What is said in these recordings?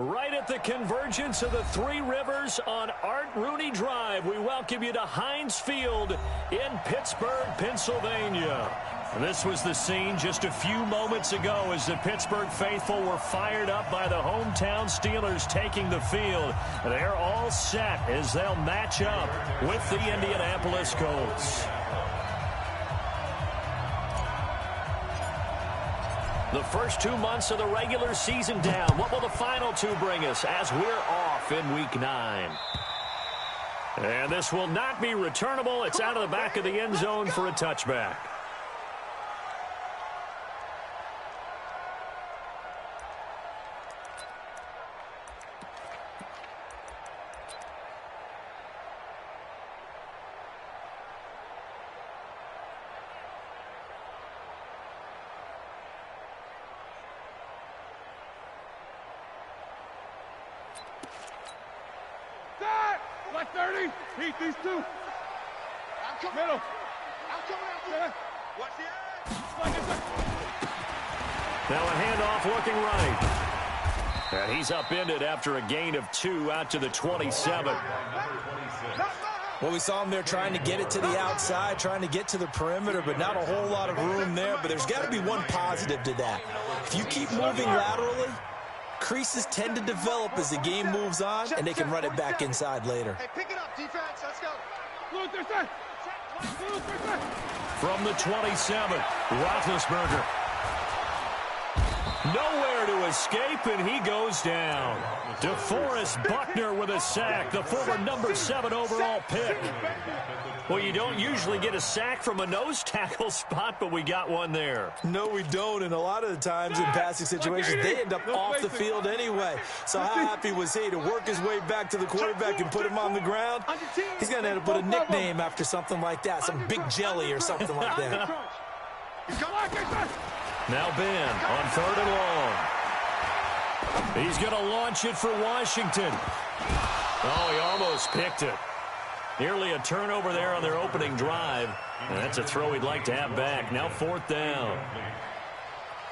Right at the convergence of the Three Rivers on Art Rooney Drive, we welcome you to Heinz Field in Pittsburgh, Pennsylvania. This was the scene just a few moments ago as the Pittsburgh faithful were fired up by the hometown Steelers taking the field. They're all set as they'll match up with the Indianapolis Colts. The first 2 months of the regular season down. What will the final two bring us as we're off in Week 9? And this will not be returnable. It's out of the back of the end zone for a touchback. Black 30. Heat these two. I'm coming. Middle. I'm coming out there. Watch the edge. Now a handoff looking right. And he's upended after a gain of 2 out to the 27. Well, we saw him there trying to get it to the outside, trying to get to the perimeter, but not a whole lot of room there. But there's got to be one positive to that. If you keep moving laterally, creases tend to develop as the game moves on, and they can run it back inside later. Hey, pick it up, defense. Let's go. From the 27, Roethlisberger. Nowhere to escape, and he goes down. DeForest Buckner with a sack, the former number 7 overall pick. Well, you don't usually get a sack from a nose tackle spot, but we got one there. No, we don't, and a lot of the times in passing situations, they end up off the field anyway. So how happy was he to work his way back to the quarterback and put him on the ground? He's going to end up with a nickname after something like that, some Big Jelly or something like that. Now Ben on 3rd and long. He's going to launch it for Washington. Oh, he almost picked it. Nearly a turnover there on their opening drive. And that's a throw he'd like to have back. Now 4th down.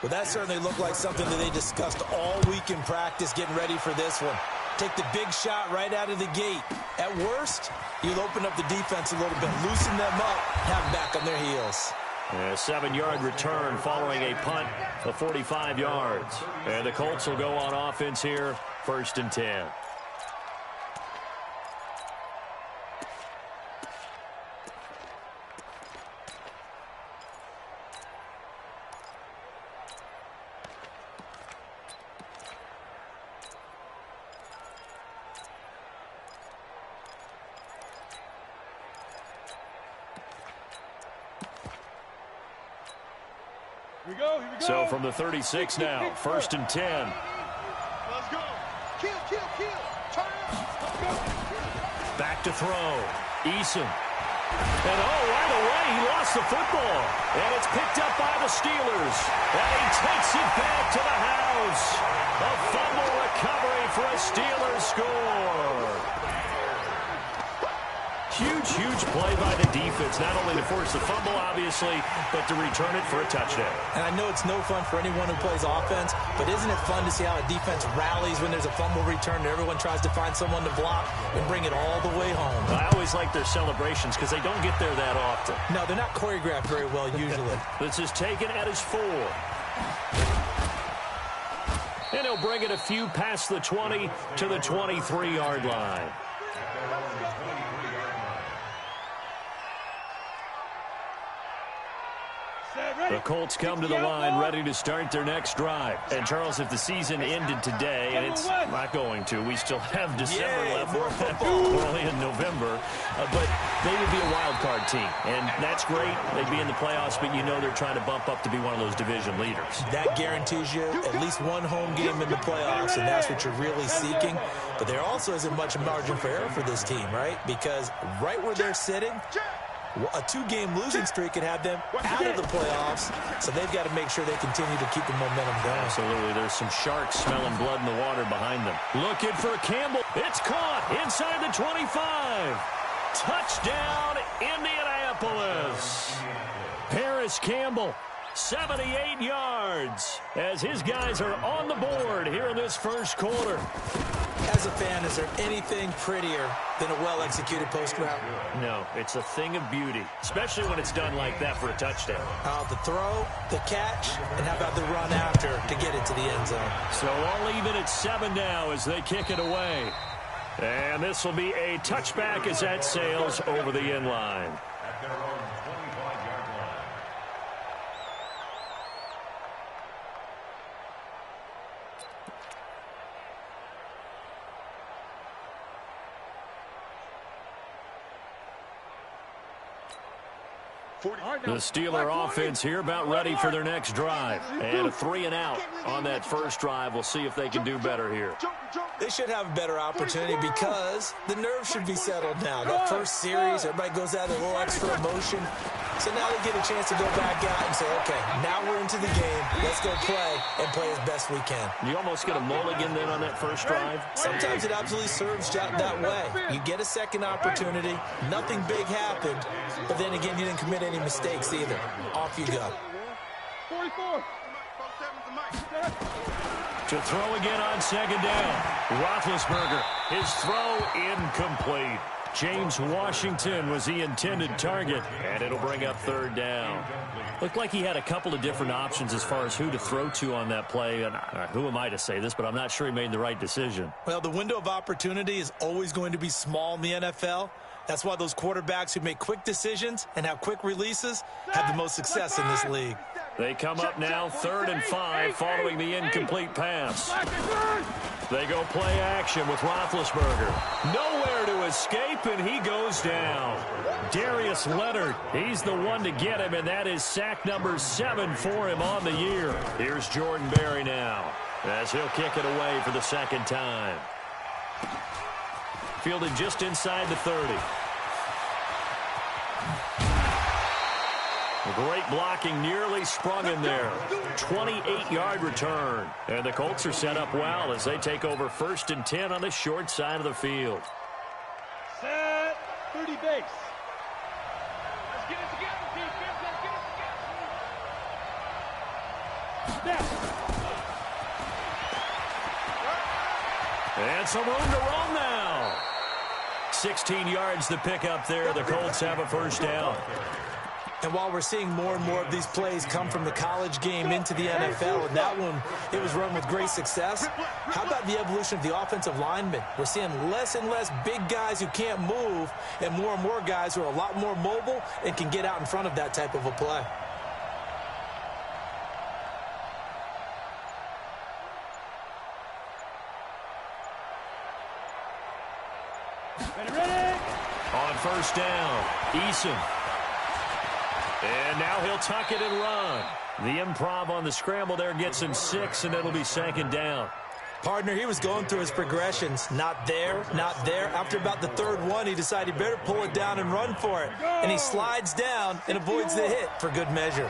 Well, that certainly looked like something that they discussed all week in practice getting ready for this one. Take the big shot right out of the gate. At worst, you'll open up the defense a little bit, loosen them up, have them back on their heels. A 7-yard return following a punt of 45 yards. And the Colts will go on offense here, 1st and 10. Here we go. So from the 36 now, 1st and 10. Let's go. Kill. Turn it up. Let's go. Back to throw. Eason. And right away, he lost the football. And it's picked up by the Steelers. And he takes it back to the house. A fumble recovery for a Steelers score. Huge play by the defense, not only to force the fumble, obviously, but to return it for a touchdown. And I know it's no fun for anyone who plays offense, but isn't it fun to see how a defense rallies when there's a fumble return and everyone tries to find someone to block and bring it all the way home? I always like their celebrations because they don't get there that often. No, they're not choreographed very well usually. This is taken at his 4. And he'll bring it a few past the 20 to the 23-yard line. The Colts come to the line ready to start their next drive. And, Charles, if the season ended today, and it's not going to, we still have December left. We're only in November. But they would be a wild card team. And that's great. They'd be in the playoffs, but you know they're trying to bump up to be one of those division leaders. That guarantees you at least one home game in the playoffs, and that's what you're really seeking. But there also isn't much margin for error for this team, right? Because right where they're sitting, a 2-game losing streak could have them out of the playoffs, so they've got to make sure they continue to keep the momentum going. Absolutely. There's some sharks smelling blood in the water behind them. Looking for Campbell. It's caught inside the 25. Touchdown, Indianapolis. Paris Campbell 78 yards as his guys are on the board here in this first quarter. As a fan, is there anything prettier than a well-executed post route? No, it's a thing of beauty, especially when it's done like that for a touchdown. The throw, the catch, and how about the run after to get it to the end zone? So all even at 7 now as they kick it away. And this will be a touchback as that sails over the end line. The Steeler offense here about ready for their next drive. And a 3-and-out on that first drive. We'll see if they can do better here. They should have a better opportunity because the nerves should be settled now. That first series, everybody goes out with a little extra emotion. So now they get a chance to go back out and say, okay, now we're into the game. Let's go play and play as best we can. You almost get a mulligan then on that first drive. Sometimes it absolutely serves that way. You get a second opportunity. Nothing big happened. But then again, you didn't commit any mistakes either. Off you go. 44. To throw again on second down. Roethlisberger, his throw incomplete. James Washington was the intended target, and it'll bring up third down. Looked like he had a couple of different options as far as who to throw to on that play. And who am I to say this, but I'm not sure he made the right decision. Well, the window of opportunity is always going to be small in the NFL. That's why those quarterbacks who make quick decisions and have quick releases have the most success in this league. They come up now 3rd and 5 following the incomplete pass. They go play action with Roethlisberger. Nowhere to escape, and he goes down. Darius Leonard, he's the one to get him, and that is sack number 7 for him on the year. Here's Jordan Berry now as he'll kick it away for the second time. Fielded just inside the 30. Great blocking, nearly sprung in there. 28-yard return. And the Colts are set up well as they take over 1st and 10 on the short side of the field. Set 30 base. Let's get it together, defense. Let's get it together. Snap. And some room to roam now. 16 yards to pick up there. The Colts have a first down. And while we're seeing more and more of these plays come from the college game into the NFL, and that one, it was run with great success, how about the evolution of the offensive linemen? We're seeing less and less big guys who can't move and more guys who are a lot more mobile and can get out in front of that type of a play. On first down, Eason. And now he'll tuck it and run. The improv on the scramble there gets him 6, and it'll be 2nd down. Partner, he was going through his progressions. Not there, not there. After about the 3rd one, he decided he better pull it down and run for it. And he slides down and avoids the hit for good measure.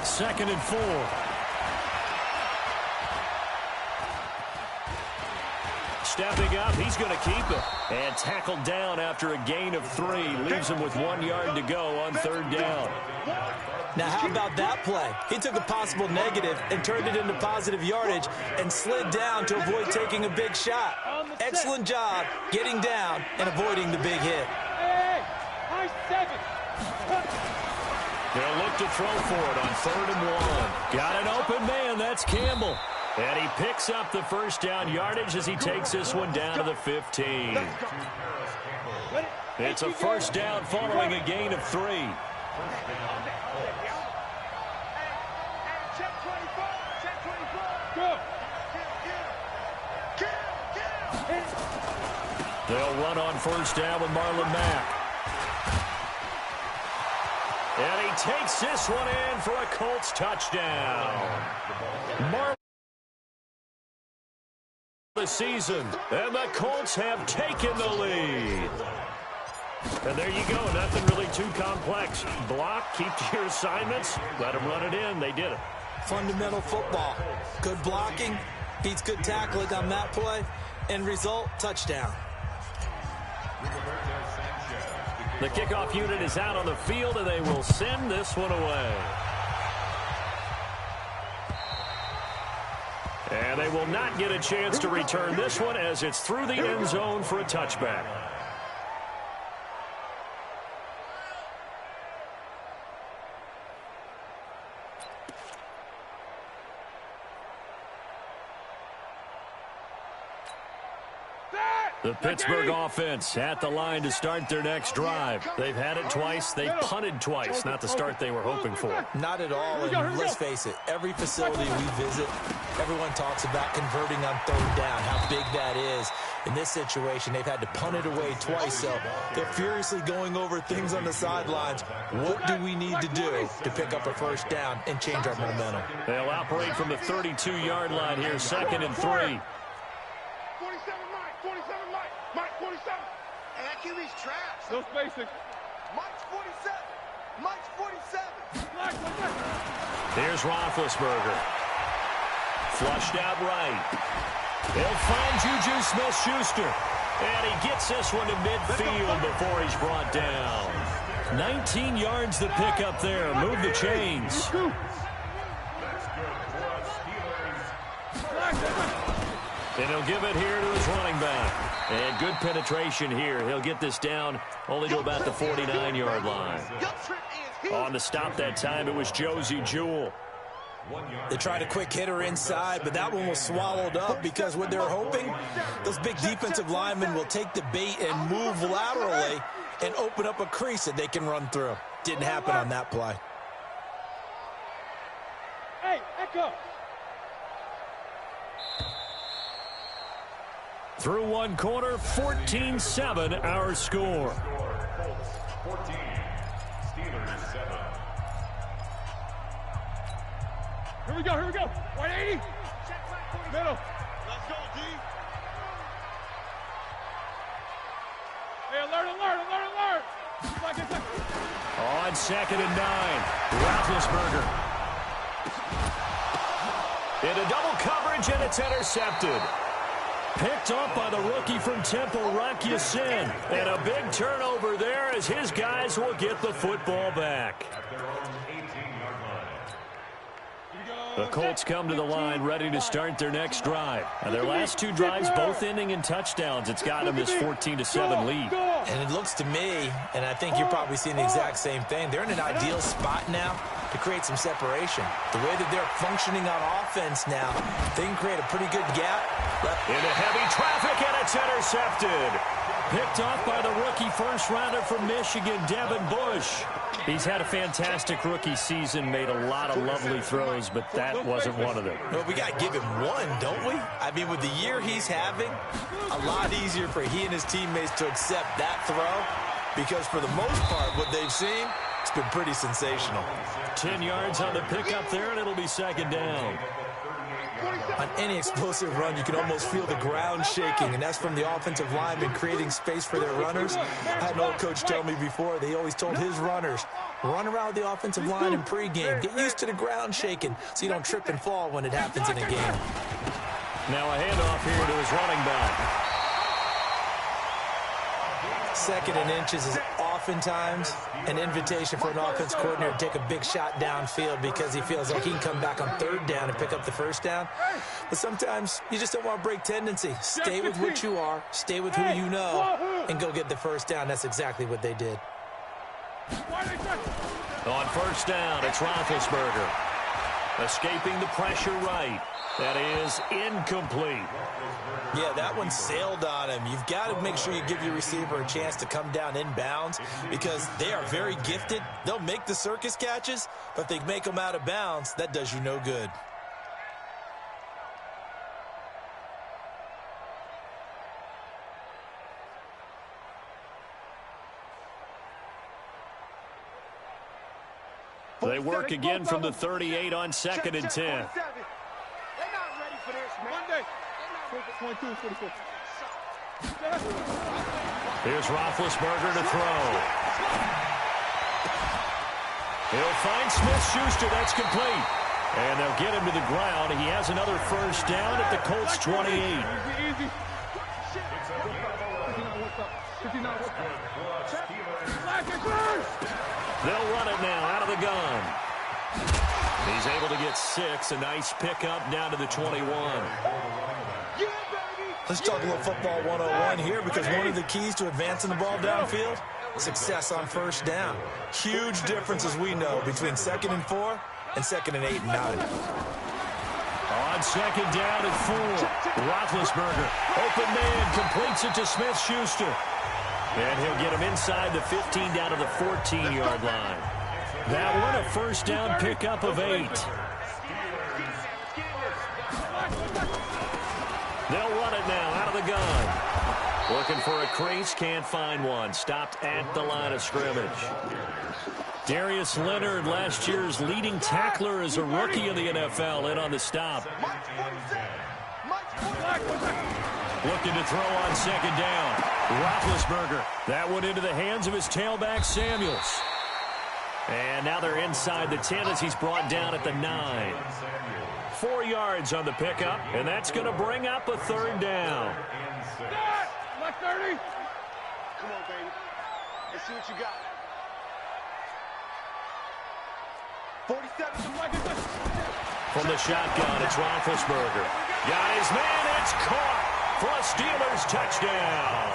Second and 4. Stepping up, he's going to keep it. And tackled down after a gain of 3. Leaves him with 1 yard to go on 3rd down. Now, how about that play? He took a possible negative and turned it into positive yardage and slid down to avoid taking a big shot. Excellent job getting down and avoiding the big hit. They'll look to throw for it on 3rd and 1. Got an open man. That's Campbell. And he picks up the first down yardage as he takes this one down to the 15. It's a first down following a gain of 3. They'll run on first down with Marlon Mack. And he takes this one in for a Colts touchdown. The season, and the Colts have taken the lead. And there you go, nothing really too complex. Block, keep to your assignments, let them run it in. They did it. Fundamental football. Good blocking, beats good tackling on that play, end result, touchdown. The kickoff unit is out on the field, and they will send this one away. And they will not get a chance to return this one as it's through the end zone for a touchback. The Pittsburgh offense at the line to start their next drive. They've had it twice. They've punted twice. Not the start they were hoping for. Not at all. And let's face it, every facility we visit, everyone talks about converting on third down, how big that is. In this situation, they've had to punt it away twice, so they're furiously going over things on the sidelines. What do we need to do to pick up a first down and change our momentum? They'll operate from the 32-yard line here, 2nd and 3. 47. And that QB's trash. Those basics. Mike's 47. Mike's 47. Here's Roethlisberger. Flushed out right. They'll find Juju Smith-Schuster. And he gets this one to midfield before he's brought down. 19 yards the pickup there. Move the chains. And he'll give it here to his running back. And good penetration here. He'll get this down only to about the 49-yard line. On the stop that time, it was Josie Jewell. They tried a quick hitter inside, but that one was swallowed up because what they're hoping, those big defensive linemen will take the bait and move laterally and open up a crease that they can run through. Didn't happen on that play. Hey, Echo. Through one quarter, 14-7 our score. 14, Steelers 7. Here we go. 180. Middle. Let's go, D. Hey, alert. On 2nd and 9, Roethlisberger. Into double coverage, and it's intercepted. Picked up by the rookie from Temple, Rock Ya-Sin. And a big turnover there as his guys will get the football back. The Colts come to the line ready to start their next drive. And their last two drives both ending in touchdowns. It's got them this 14-7 lead. And it looks to me, and I think you're probably seeing the exact same thing, they're in an ideal spot now to create some separation. The way that they're functioning on offense now, they can create a pretty good gap. Into heavy traffic, and it's intercepted. Picked off by the rookie first-rounder from Michigan, Devin Bush. He's had a fantastic rookie season, made a lot of lovely throws, but that wasn't one of them. Well, we got to give him one, don't we? I mean, with the year he's having, a lot easier for he and his teammates to accept that throw, because for the most part, what they've seen, it's been pretty sensational. 10 yards on the pickup there, and it'll be 2nd down. On any explosive run, you can almost feel the ground shaking, and that's from the offensive linemen creating space for their runners. I had an old coach tell me before, they always told his runners, run around the offensive line in pregame. Get used to the ground shaking so you don't trip and fall when it happens in a game. Now a handoff here to his running back. 2nd and inches is oftentimes an invitation for an offense coordinator to take a big shot downfield because he feels like he can come back on 3rd down and pick up the first down. But sometimes you just don't want to break tendency. Stay with what you are, stay with who you know, and go get the first down. That's exactly what they did. On 1st down, it's Roethlisberger. Escaping the pressure right. That is incomplete. Yeah, that one sailed on him. You've got to make sure you give your receiver a chance to come down inbounds because they are very gifted. They'll make the circus catches, but if they make them out of bounds, that does you no good. They work again from the 38 on 2nd and 10. They're not ready for this, man. Monday. 22, 44. Here's Roethlisberger to throw. He'll find Smith-Schuster. That's complete. And they'll get him to the ground. He has another first down at the Colts 28. Easy. They'll run it now out of the gun. He's able to get 6. A nice pickup down to the 21. Let's talk a little football 101 here, because one of the keys to advancing the ball downfield, success on first down. Huge difference, as we know, between 2nd and 4 and 2nd and 8 and 9. On 2nd down at 4, Roethlisberger, open man, completes it to Smith-Schuster. And he'll get him inside the 15 down to the 14-yard line. That one, a first down pickup of 8. They'll run it now out of the gun. Looking for a crease, can't find one. Stopped at the line of scrimmage. Darius Leonard, last year's leading tackler as a rookie in the NFL, in on the stop. Looking to throw on 2nd down. Roethlisberger. That one into the hands of his tailback, Samuels. And now they're inside the 10 as he's brought down at the 9. 4 yards on the pickup, and that's going to bring up a 3rd down. Left 30. Come on, baby. Let's see what you got. 47. From the shotgun, it's Roethlisberger. Got his man, it's caught for a Steelers touchdown.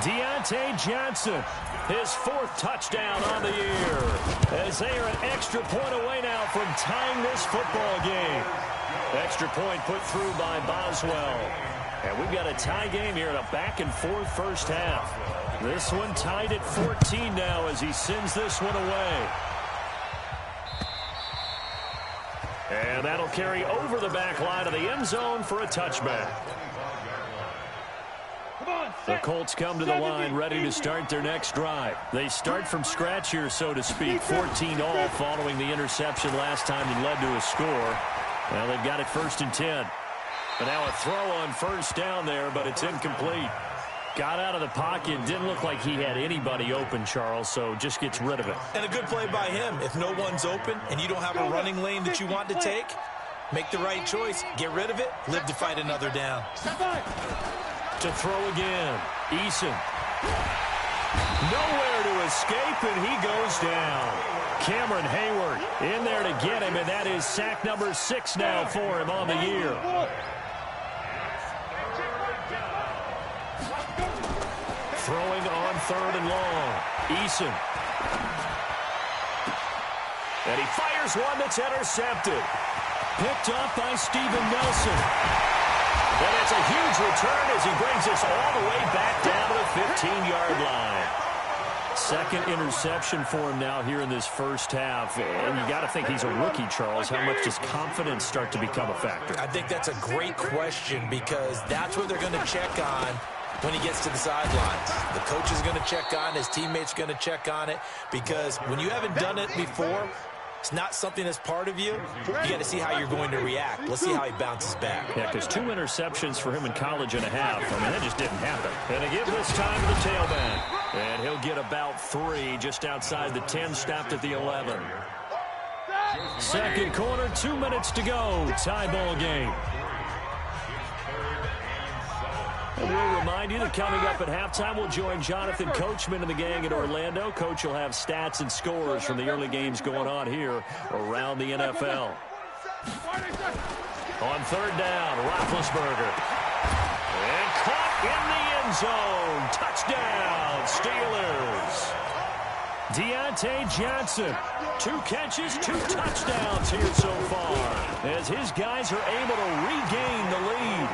Deontay Johnson, his 4th touchdown on the year, as they are an extra point away now from tying this football game. Extra point put through by Boswell. And we've got a tie game here in a back-and-forth first half. This one tied at 14 now as he sends this one away. And that'll carry over the back line of the end zone for a touchback. The Colts come to the line ready to start their next drive. They start from scratch here, so to speak. 14 all following the interception last time that led to a score. Well, they've got it 1st and 10. But now a throw on first down there, but it's incomplete. Got out of the pocket. Didn't look like he had anybody open, Charles, so just gets rid of it. And a good play by him. If no one's open and you don't have a running lane that you want to take, make the right choice. Get rid of it. Live to fight another down. To throw again. Eason. Nowhere to escape, and he goes down. Cameron Hayward in there to get him, and that is sack number 6 now for him on the year. Throwing on 3rd and long. Eason. And he fires one that's intercepted. Picked up by Steven Nelson. And it's a huge return as he brings us all the way back down to the 15-yard line. 2nd interception for him now here in this first half. And you got to think he's a rookie, Charles. How much does confidence start to become a factor? I think that's a great question, because that's what they're going to check on when he gets to the sidelines. The coach is going to check on, his teammates going to check on it, because when you haven't done it before, it's not something that's part of you. You got to see how you're going to react. Let's see how he bounces back. Yeah, because 2 interceptions for him in college and a half. I mean, that just didn't happen. And to give this time to the tailback. And he'll get about 3 just outside the 10, stopped at the 11. 2nd quarter, 2 minutes to go. Tie ball game. And we'll remind you that coming up at halftime, we'll join Jonathan Coachman and the gang in Orlando. Coach will have stats and scores from the early games going on here around the NFL. On 3rd down, Roethlisberger. And caught in the end zone. Touchdown, Steelers. Deontay Johnson, 2 catches, 2 touchdowns here so far, as his guys are able to regain the lead.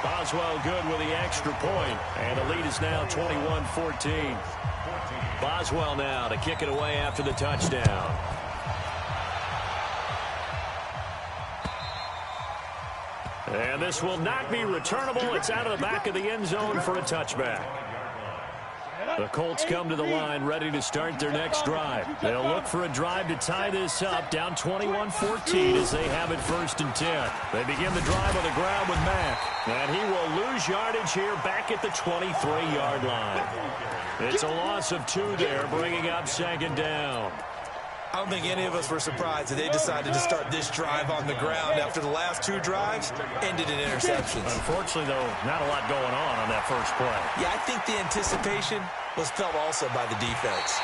Boswell good with the extra point, and the lead is now 21-14. Boswell now to kick it away after the touchdown. And this will not be returnable. It's out of the back of the end zone for a touchback. The Colts come to the line ready to start their next drive. They'll look for a drive to tie this up, down 21-14 as they have it 1st and 10. They begin the drive on the ground with Mack. And he will lose yardage here back at the 23-yard line. It's a loss of 2 there, bringing up 2nd down. I don't think any of us were surprised that they decided to start this drive on the ground after the last 2 drives ended in interceptions. Unfortunately, though, not a lot going on that first play. Yeah, I think the anticipation was felt also by the defense.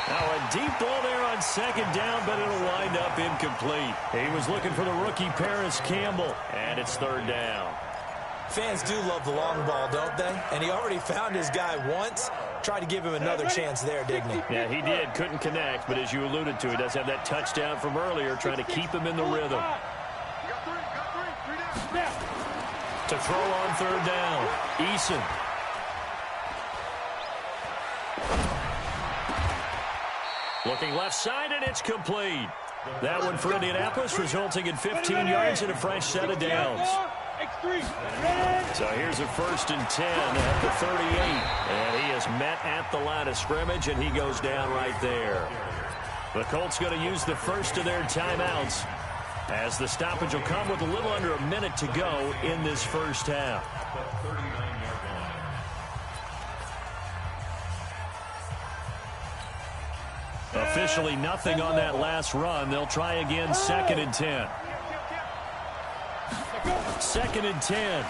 Now a deep ball there on second down, but it'll wind up incomplete. He was looking for the rookie Paris Campbell, and it's third down. Fans do love the long ball, don't they? And he already found his guy once. Tried to give him another chance there, didn't he? Yeah, he did. Couldn't connect, but as you alluded to, he does have that touchdown from earlier, trying to keep him in the rhythm. To throw on third down, Eason. Looking left side, and it's complete. That one for Indianapolis, resulting in 15 yards and a fresh set of downs. So here's a 1st and 10 at the 38. And he is met at the line of scrimmage, and he goes down right there. The Colts going to use the first of their timeouts, as the stoppage will come with a little under a minute to go in this first half. Officially nothing on that last run. They'll try again, 2nd and 10. 2nd and 10.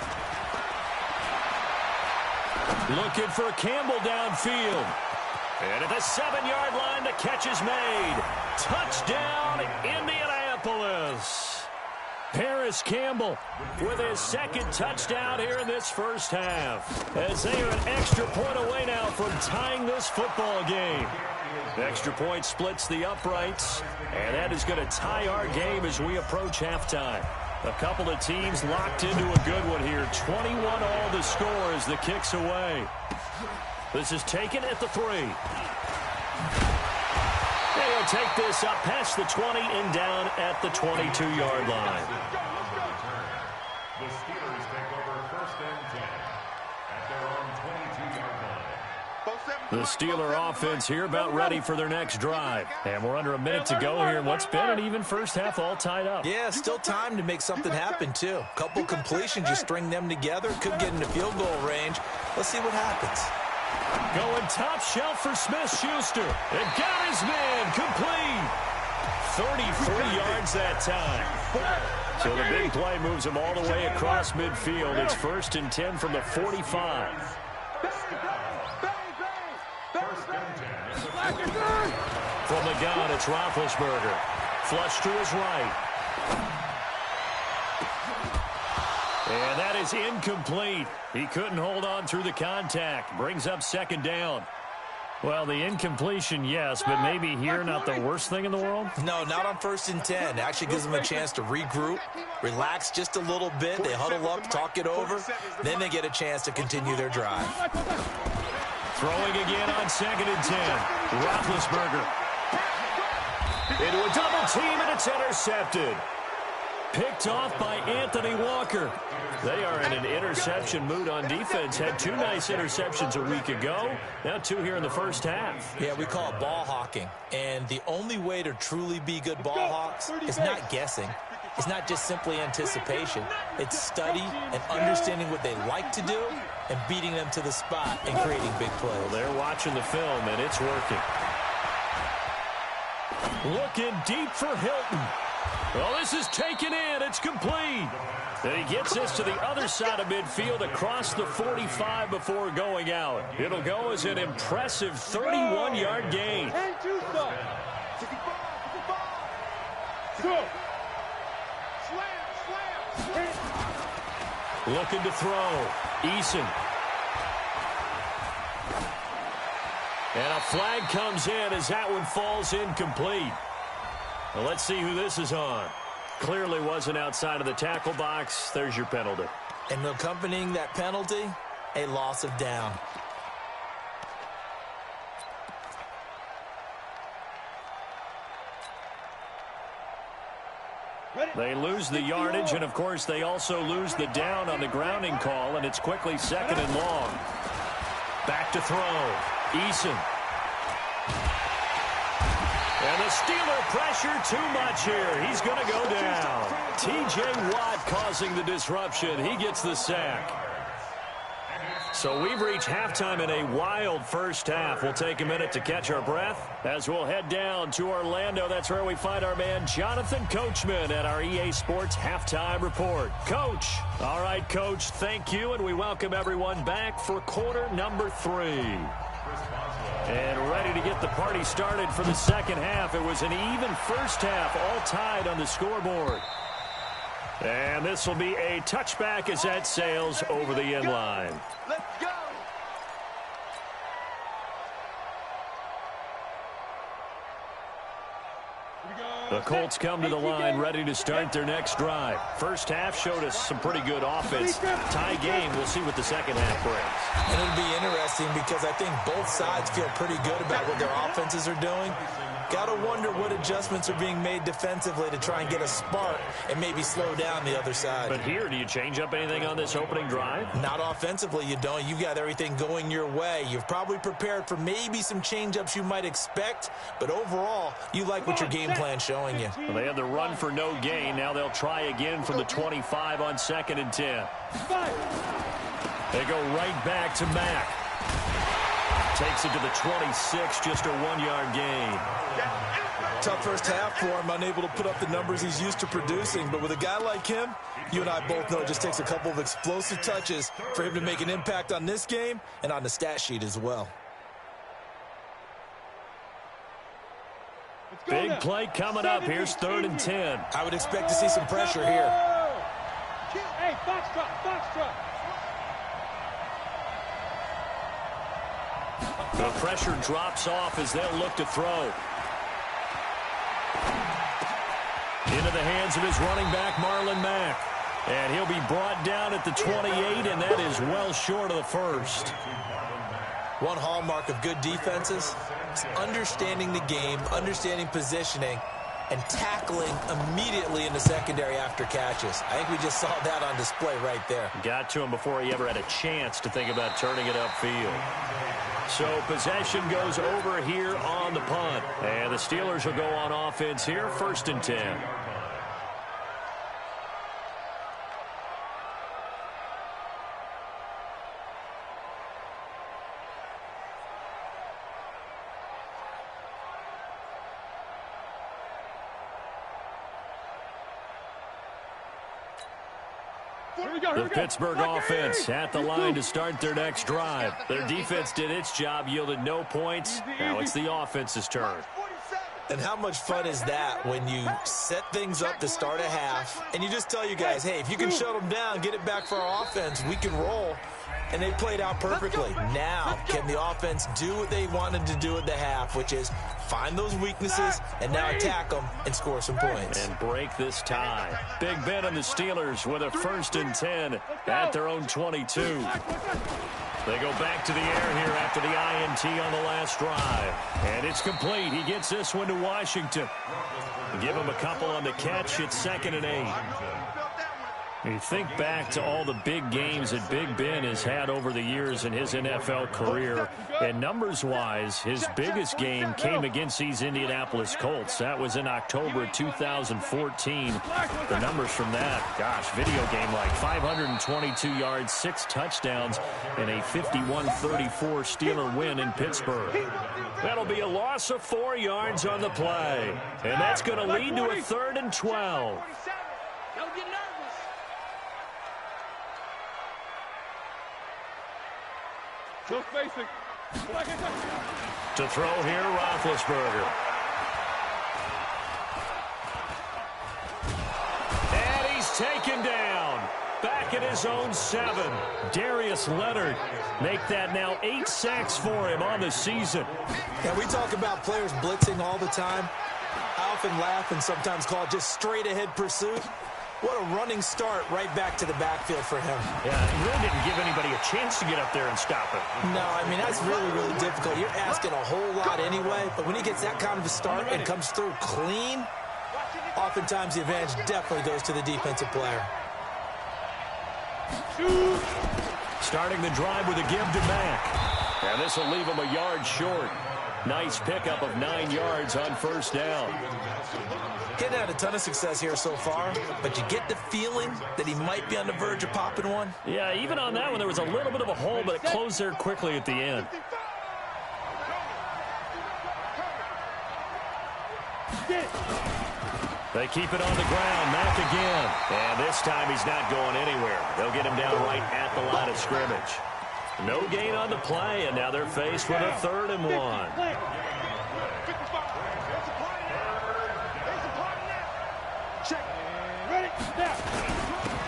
Looking for Campbell downfield. And at the 7-yard line, the catch is made. Touchdown, Indianapolis. Paris Campbell with his 2nd touchdown here in this first half, as they are an extra point away now from tying this football game. Extra point splits the uprights, and that is going to tie our game as we approach halftime. A couple of teams locked into a good one here. 21 all the score as the kick's away. This is taken at the 3. They'll take this up past the 20 and down at the 22-yard line. The Steelers take over 1st and 10 at their own 22-yard line. The Steeler offense here about ready for their next drive. And we're under a minute to go here in what's been an even first half, all tied up. Yeah, still time to make something happen, too. Couple completions, you string them together, could get into field goal range. Let's see what happens. Going top shelf for Smith-Schuster. And got his man complete. 33 yards that time. So the big play moves him all the way across midfield. It's 1st and 10 from the 45. From the gun, it's Roethlisberger. Flush to his right. And that is incomplete. He couldn't hold on through the contact. Brings up 2nd down. Well, the incompletion, yes, but maybe here not the worst thing in the world? No, not on 1st and 10. Actually gives them a chance to regroup, relax just a little bit. They huddle up, talk it over. Then they get a chance to continue their drive. Throwing again on 2nd and 10. Roethlisberger. Into a double team, and it's intercepted. Picked off by Anthony Walker. They are in an interception mood on defense. Had 2 nice interceptions a week ago. Now 2 here in the first half. Yeah, we call it ball hawking. And the only way to truly be good ball hawks is not guessing. It's not just simply anticipation. It's study and understanding what they like to do and beating them to the spot and creating big plays. Well, they're watching the film, and it's working. Looking deep for Hilton. Well, this is taken in. It's complete. And he gets this to the other side of midfield across the 45 before going out. It'll go as an impressive 31-yard gain. Looking to throw. Eason. And a flag comes in as that one falls incomplete. Well, let's see who this is on. Clearly wasn't outside of the tackle box. There's your penalty. And accompanying that penalty, a loss of down. They lose the yardage, and, of course, they also lose the down on the grounding call, and it's quickly 2nd and long. Back to throw. Eason. And the Steeler pressure too much here. He's going to go down. T.J. Watt causing the disruption. He gets the sack. So we've reached halftime in a wild first half. We'll take a minute to catch our breath as we'll head down to Orlando. That's where we find our man Jonathan Coachman at our EA Sports Halftime Report. Coach. All right, Coach, thank you, and we welcome everyone back for quarter number 3. And ready to get the party started for the second half. It was an even first half, all tied on the scoreboard. And this will be a touchback as that sails over the end line. Let's go. The Colts come to the line ready to start their next drive. First half showed us some pretty good offense. Tie game. We'll see what the second half brings. And it'll be interesting because I think both sides feel pretty good about what their offenses are doing. Got to wonder what adjustments are being made defensively to try and get a spark and maybe slow down the other side. But here, do you change up anything on this opening drive? Not offensively, you don't. You got everything going your way. You've probably prepared for maybe some change-ups you might expect, but overall, you like what your game plan's showing you. Well, they had the run for no gain. Now they'll try again from the 25 on 2nd and 10. They go right back to Mack. Takes it to the 26, just a 1-yard gain. Tough first half for him, unable to put up the numbers he's used to producing. But with a guy like him, you and I both know it just takes a couple of explosive touches for him to make an impact on this game and on the stat sheet as well. Big play coming up. Here's 3rd and 10. I would expect to see some pressure here. Hey, foxtrot. The pressure drops off as they'll look to throw. Into the hands of his running back, Marlon Mack. And he'll be brought down at the 28, and that is well short of the first. One hallmark of good defenses is understanding the game, understanding positioning, and tackling immediately in the secondary after catches. I think we just saw that on display right there. Got to him before he ever had a chance to think about turning it upfield. So possession goes over here on the punt. And the Steelers will go on offense here, 1st and 10. The Pittsburgh offense at the line to start their next drive. Their defense did its job, yielded no points. Now it's the offense's turn. And how much fun is that when you set things up to start a half and you just tell you guys, hey, if you can shut them down, get it back for our offense, we can roll. And they played out perfectly. Now, can the offense do what they wanted to do at the half, which is find those weaknesses and now attack them and score some points. And break this tie. Big Ben and the Steelers with a 1st and 10 at their own 22. They go back to the air here after the INT on the last drive. And it's complete. He gets this one to Washington. Give him a couple on the catch. It's 2nd and 8. You think back to all the big games that Big Ben has had over the years in his NFL career, and numbers-wise, his biggest game came against these Indianapolis Colts. That was in October 2014. The numbers from that, gosh, video game like 522 yards, 6 touchdowns, and a 51-34 Steeler win in Pittsburgh. That'll be a loss of 4 yards on the play, and that's going to lead to a 3rd and 12. Don't get nervous. No spacing. To throw here, Roethlisberger. And he's taken down. Back at his own 7. Darius Leonard make that now 8 sacks for him on the season. Yeah, we talk about players blitzing all the time. I often laugh and sometimes call it just straight-ahead pursuit. What a running start right back to the backfield for him. Yeah, he really didn't give anybody a chance to get up there and stop it. No, I mean, that's really, really difficult. You're asking a whole lot anyway, but when he gets that kind of a start and comes through clean, oftentimes the advantage definitely goes to the defensive player. Starting the drive with a give to Mack. And this will leave him a yard short. Nice pickup of 9 yards on first down. He hadn't had a ton of success here so far, but you get the feeling that he might be on the verge of popping one. Yeah, even on that one, there was a little bit of a hole, but it closed there quickly at the end. They keep it on the ground. Mack again. And this time he's not going anywhere. They'll get him down right at the line of scrimmage. No gain on the play, and now they're faced with a 3rd and 1.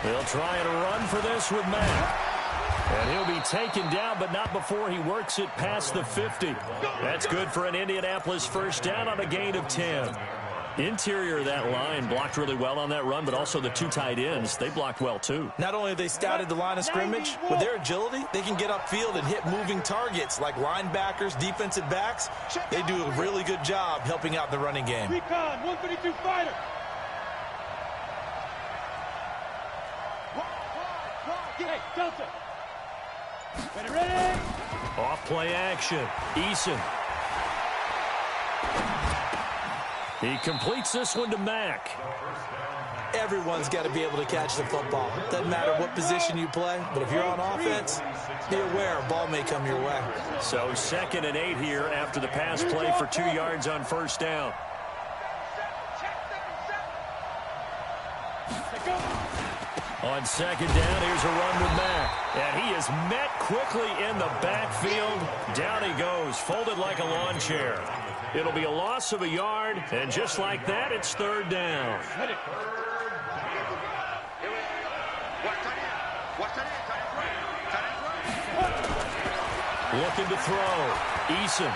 They'll try and run for this with Mack. And he'll be taken down, but not before he works it past the 50. That's good for an Indianapolis first down on a gain of 10. Interior of that line blocked really well on that run, but also the 2 tight ends, they blocked well too. Not only have they scouted the line of scrimmage, with their agility, they can get upfield and hit moving targets like linebackers, defensive backs. They do a really good job helping out the running game. Recon, 152 fighter. Hey, Delta. Ready. Off play action. Eason. He completes this one to Mack. Everyone's got to be able to catch the football. Doesn't matter what position you play, but if you're on offense, be aware a ball may come your way. So 2nd and 8 here after the pass play for 2 yards on first down. On 2nd down, here's a run with Mack. And he is met quickly in the backfield. Down he goes, folded like a lawn chair. It'll be a loss of a yard, and just like that, it's 3rd down. Looking to throw. Eason.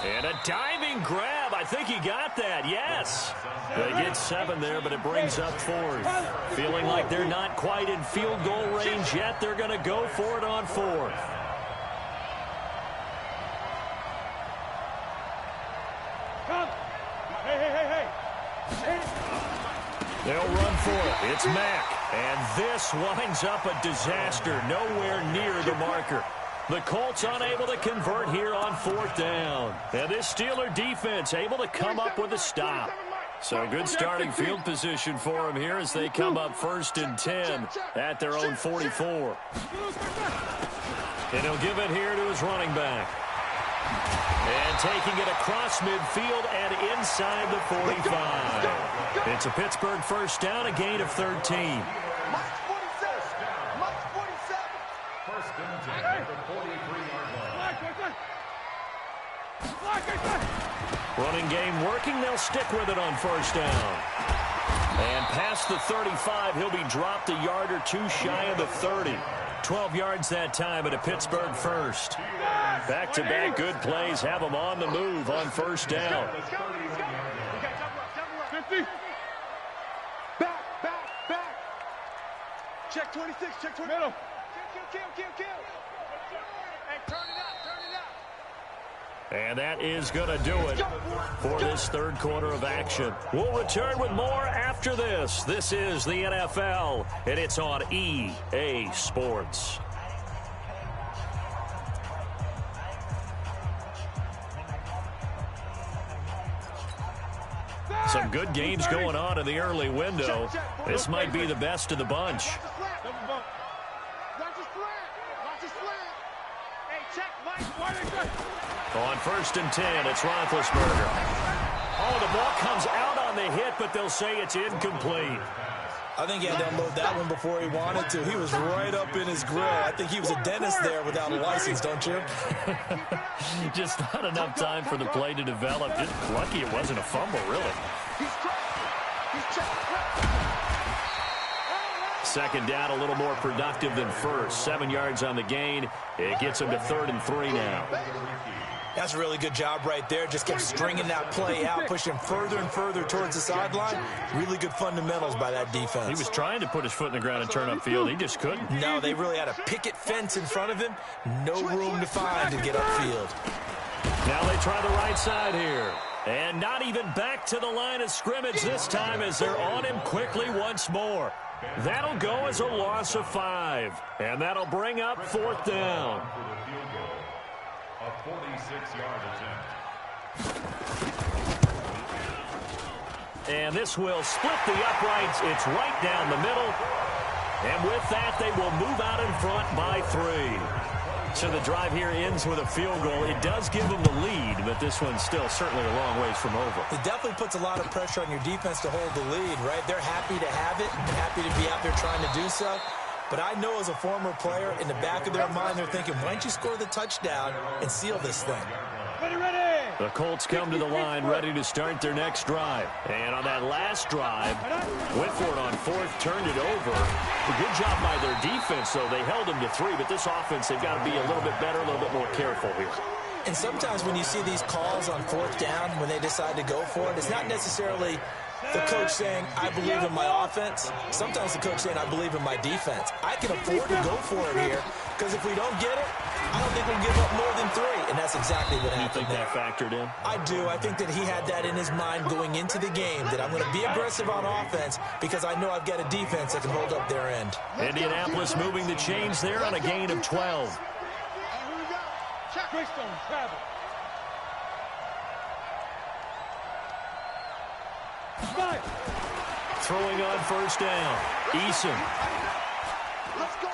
And a diving grab. I think he got that. Yes. They get 7 there, but it brings up 4th. Feeling like they're not quite in field goal range yet. They're going to go for it on 4th. They'll run for it. It's Mack. And this winds up a disaster. Nowhere near the marker. The Colts unable to convert here on 4th down. And this Steeler defense able to come up with a stop. So good starting field position for them here as they come up 1st and 10 at their own 44. And he'll give it here to his running back. And taking it across midfield and inside the 45. It's a Pittsburgh first down, a gain of 13. Running game working. They'll stick with it on first down. And past the 35, he'll be dropped a yard or 2 shy of the 30. 12 yards that time at a Pittsburgh first. Back-to-back good plays have them on the move on first down. 50. Back. Check 26, check 20. Middle. Kill. Hey, turn it out. And that is going to do it for this 3rd quarter of action. We'll return with more after this. This is the NFL, and it's on EA Sports. Some good games going on in the early window. This might be the best of the bunch. On 1st and 10, it's Roethlisberger. Oh, the ball comes out on the hit, but they'll say it's incomplete. I think he had to unload that one before he wanted to. He was right up in his grill. I think he was a dentist there without a license, don't you? Just not enough time for the play to develop. Just lucky it wasn't a fumble, really. 2nd down, a little more productive than first. 7 yards on the gain. It gets them to 3rd and 3 now. That's a really good job right there. Just kept stringing that play out, pushing further and further towards the sideline. Really good fundamentals by that defense. He was trying to put his foot in the ground and turn upfield. He just couldn't. No, they really had a picket fence in front of him. No room to find to get upfield. Now they try the right side here. And not even back to the line of scrimmage this time as they're on him quickly once more. That'll go as a loss of 5. And that'll bring up 4th down. a 46-yard attempt. And this will split the uprights. It's right down the middle. And with that, they will move out in front by 3. So the drive here ends with a field goal. It does give them the lead, but this one's still certainly a long ways from over. It definitely puts a lot of pressure on your defense to hold the lead, right? They're happy to have it and happy to be out there trying to do so. But I know as a former player, in the back of their mind, they're thinking, why don't you score the touchdown and seal this thing? Ready. The Colts come to the line ready to start their next drive. And on that last drive, went for it on 4th, turned it over. A good job by their defense, though. They held them to 3, but this offense, they've got to be a little bit better, a little bit more careful here. And sometimes when you see these calls on 4th down, when they decide to go for it, it's not necessarily the coach saying, I believe in my offense. Sometimes the coach saying, I believe in my defense. I can afford to go for it here, because if we don't get it, I don't think we'll give up more than 3, and that's exactly what happened there. You think that factored in? I do. I think that he had that in his mind going into the game, that I'm going to be aggressive on offense because I know I've got a defense that can hold up their end. Indianapolis moving the chains there on a gain of 12. Greystone, travel. Throwing on 1st down. Eason. Let's go.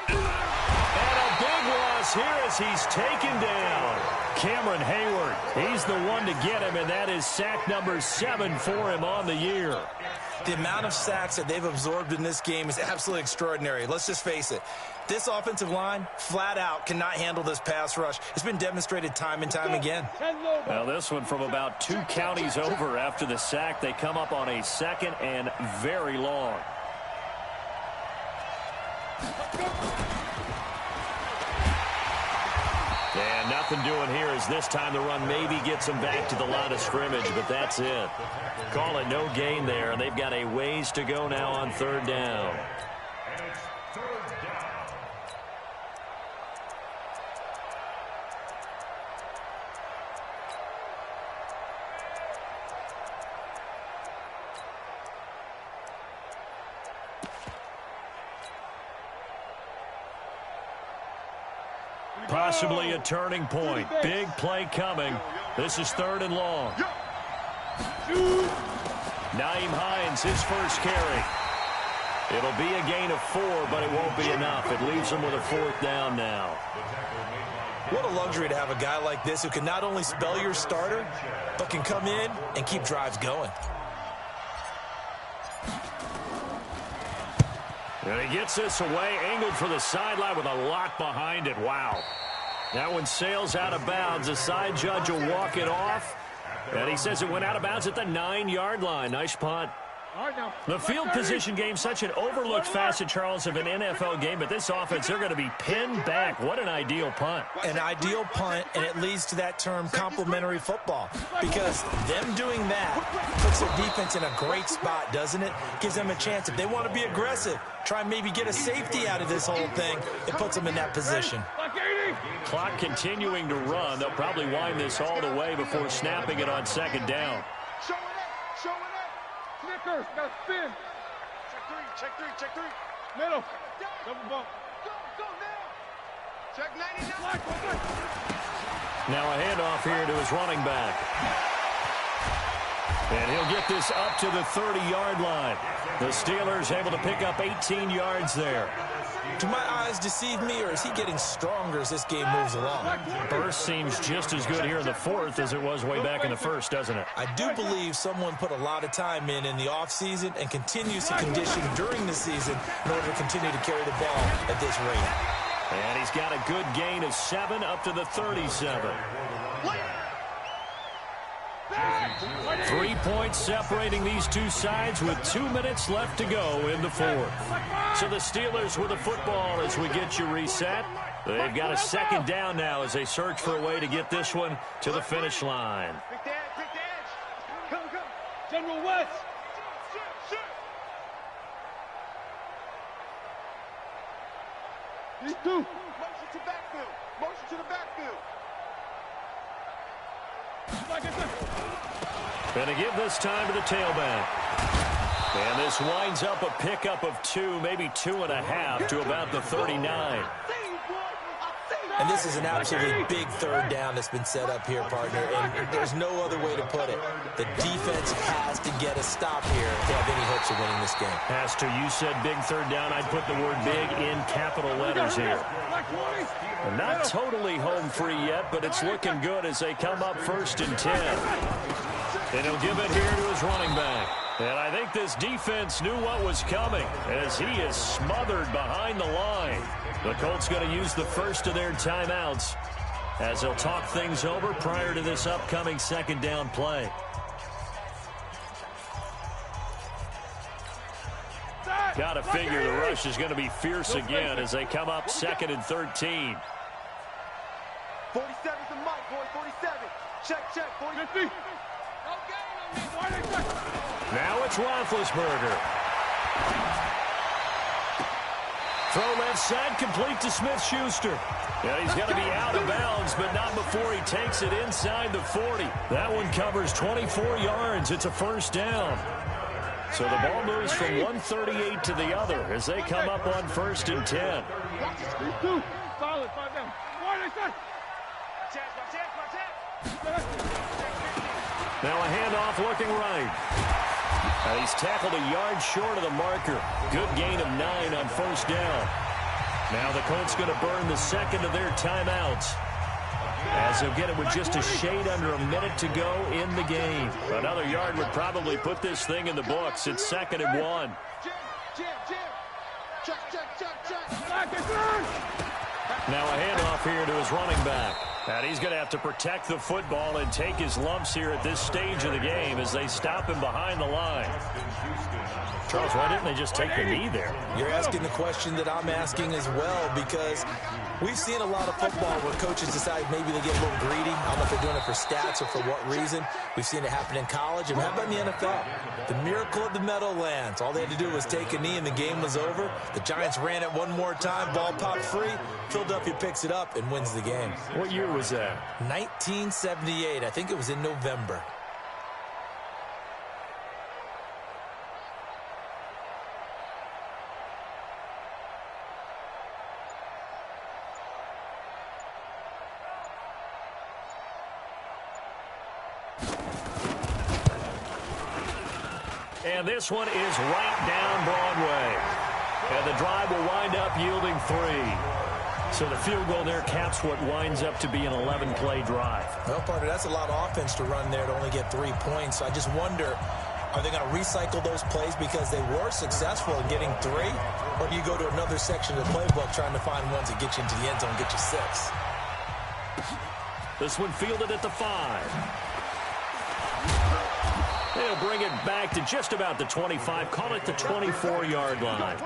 And a big loss here as he's taken down. Cameron Hayward, he's the one to get him, and that is sack number 7 for him on the year. The amount of sacks that they've absorbed in this game is absolutely extraordinary. Let's just face it. This offensive line, flat out, cannot handle this pass rush. It's been demonstrated time and time again. Now this one from about 2 counties over after the sack. They come up on a 2nd and very long. And nothing doing here as this time the run maybe gets them back to the line of scrimmage, but that's it. Call it no gain there, and they've got a ways to go now on 3rd down. And it's 3rd down. Possibly a turning point. Big play coming. This is 3rd and long. Nyheim Hines, his first carry. It'll be a gain of 4, but it won't be enough. It leaves him with a 4th down now. What a luxury to have a guy like this who can not only spell your starter, but can come in and keep drives going. And he gets this away, angled for the sideline with a lot behind it. Wow. That one sails out of bounds. The side judge will walk it off. And he says it went out of bounds at the 9-yard line. Nice punt. The field position game, such an overlooked facet, Charles, of an NFL game. But this offense, they're going to be pinned back. What an ideal punt. An ideal punt, and it leads to that term complementary football. Because them doing that puts their defense in a great spot, doesn't it? Gives them a chance. If they want to be aggressive, try and maybe get a safety out of this whole thing, it puts them in that position. Clock continuing to run. They'll probably wind this all the way before snapping it on 2nd down. Show it up. Snickers, got spin. Check three. Middle. Double bump. Go now. Check 99. Now a handoff here to his running back. And he'll get this up to the 30-yard line. The Steelers able to pick up 18 yards there. Do my eyes deceive me, or is he getting stronger as this game moves along? Burst seems just as good here in the 4th as it was way back in the 1st, doesn't it? I do believe someone put a lot of time in the offseason and continues to condition during the season in order to continue to carry the ball at this rate. And he's got a good gain of 7 up to the 37. 3 points separating these two sides with 2 minutes left to go in the 4th. So the Steelers with the football as we get you reset. They've got a 2nd down now as they search for a way to get this one to the finish line. Pick the edge. Come. General West. These two. Motion to the backfield. Going to give this time to the tailback. And this winds up a pickup of 2, maybe 2.5 to about the 39. And this is an absolutely big third down that's been set up here, partner, and there's no other way to put it. The defense has to get a stop here to have any hopes of winning this game. Has to. You said big third down. I'd put the word big in capital letters here. They're not totally home free yet, but it's looking good as they come up 1st and 10. And he'll give it here to his running back. And I think this defense knew what was coming as he is smothered behind the line. The Colts going to use the first of their timeouts as they'll talk things over prior to this upcoming 2nd down play. Got to figure the rush is going to be fierce again as they come up 2nd and 13. 47's the mic, boy. 47. Check. 50. Now it's Roethlisberger. Throw left side, complete to Smith-Schuster. Yeah, he's going to be out of bounds, but not before he takes it inside the 40. That one covers 24 yards. It's a 1st down. So the ball moves from 138 to the other as they come up on 1st and 10. Solid, 5 down. Now a handoff looking right. And he's tackled a yard short of the marker. Good gain of 9 on 1st down. Now the Colts going to burn the 2nd of their timeouts as they'll get it with just a shade under a minute to go in the game. Another yard would probably put this thing in the books. It's 2nd and 1. Now a handoff here to his running back. And he's going to have to protect the football and take his lumps here at this stage of the game as they stop him behind the line. Charles, why didn't they just take the knee there? You're asking the question that I'm asking as well, because we've seen a lot of football where coaches decide maybe they get a little greedy. I don't know if they're doing it for stats or for what reason. We've seen it happen in college. And how about in the NFL? The miracle of the Meadowlands. All they had to do was take a knee and the game was over. The Giants ran it one more time. Ball popped free. Philadelphia picks it up and wins the game. What year was that? 1978. I think it was in November. And this one is right down Broadway. And the drive will wind up yielding 3. So the field goal there caps what winds up to be an 11-play drive. Well, partner, that's a lot of offense to run there to only get 3 points. So I just wonder, are they going to recycle those plays because they were successful in getting 3? Or do you go to another section of the playbook trying to find ones that get you into the end zone and get you 6? This one fielded at the 5. They'll bring it back to just about the 25. Call it the 24-yard line.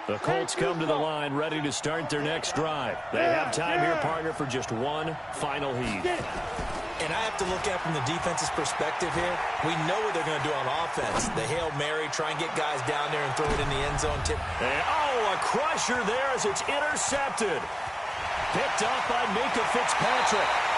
The Colts come to the line ready to start their next drive. They have time here, partner, for just one final heave. And I have to look at it from the defense's perspective here. We know what they're going to do on offense. The Hail Mary, try and get guys down there and throw it in the end zone. And, a crusher there as it's intercepted. Picked up by Minka Fitzpatrick.